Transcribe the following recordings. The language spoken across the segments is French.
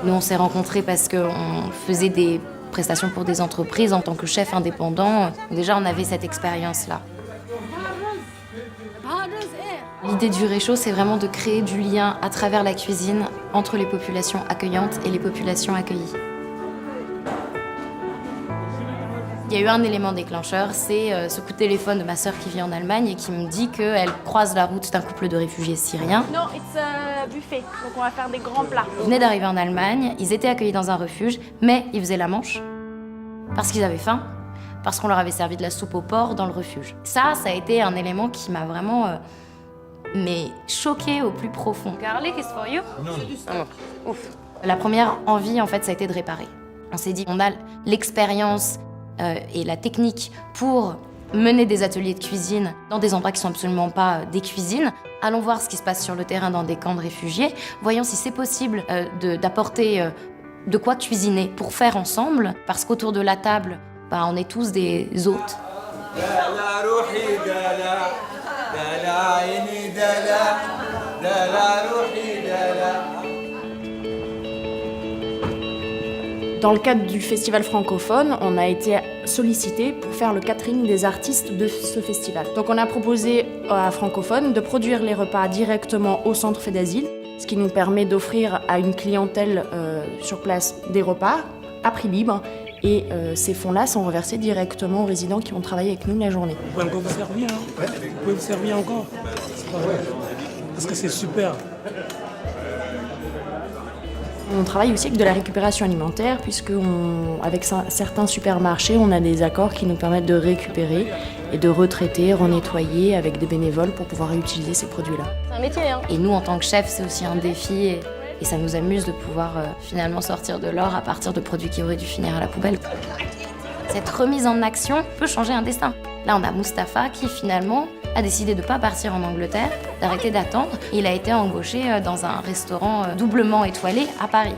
Nous, on s'est rencontrés parce qu'on faisait des prestations pour des entreprises en tant que chef indépendant. Déjà, on avait cette expérience-là. L'idée du réchaud, c'est vraiment de créer du lien à travers la cuisine entre les populations accueillantes et les populations accueillies. Il y a eu un élément déclencheur, c'est ce coup de téléphone de ma sœur qui vit en Allemagne et qui me dit qu'elle croise la route d'un couple de réfugiés syriens. Non, it's a buffet, donc on va faire des grands plats. Ils venaient d'arriver en Allemagne, ils étaient accueillis dans un refuge, mais ils faisaient la manche parce qu'ils avaient faim, parce qu'on leur avait servi de la soupe au porc dans le refuge. Ça a été un élément qui m'a vraiment choquée au plus profond. Garlic is for you? Non. Ouf. La première envie, en fait, ça a été de réparer. On s'est dit, on a l'expérience et la technique pour mener des ateliers de cuisine dans des endroits qui sont absolument pas des cuisines. Allons voir ce qui se passe sur le terrain dans des camps de réfugiés. Voyons si c'est possible d'apporter de quoi cuisiner pour faire ensemble, parce qu'autour de la table, on est tous des hôtes. Dans le cadre du festival francophone, on a été sollicité pour faire le catering des artistes de ce festival. Donc on a proposé à Francophone de produire les repas directement au centre Fait d'Asile, ce qui nous permet d'offrir à une clientèle sur place des repas à prix libre. Et ces fonds-là sont reversés directement aux résidents qui ont travaillé avec nous la journée. Vous pouvez encore vous servir, hein? Ouais. Vous pouvez vous servir encore? C'est pas vrai. Parce que c'est super. On travaille aussi avec de la récupération alimentaire, puisque avec certains supermarchés, on a des accords qui nous permettent de récupérer et de retraiter, renettoyer avec des bénévoles pour pouvoir réutiliser ces produits-là. C'est un métier, hein. Et nous, en tant que chef, c'est aussi un défi et ça nous amuse de pouvoir finalement sortir de l'or à partir de produits qui auraient dû finir à la poubelle. Cette remise en action peut changer un destin. Là, on a Mustapha qui finalement a décidé de ne pas partir en Angleterre, d'arrêter d'attendre. Il a été embauché dans un restaurant doublement étoilé à Paris.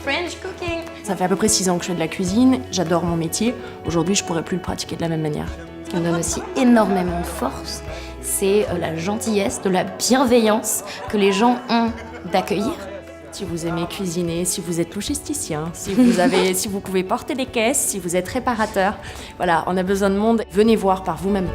French cooking. Ça fait à peu près 6 ans que je fais de la cuisine, j'adore mon métier. Aujourd'hui, je pourrais plus le pratiquer de la même manière. Ce qui me donne aussi énormément de force, c'est la gentillesse, de la bienveillance que les gens ont d'accueillir. Si vous aimez cuisiner, si vous êtes logisticien, si vous pouvez porter des caisses, si vous êtes réparateur, voilà, on a besoin de monde. Venez voir par vous-même.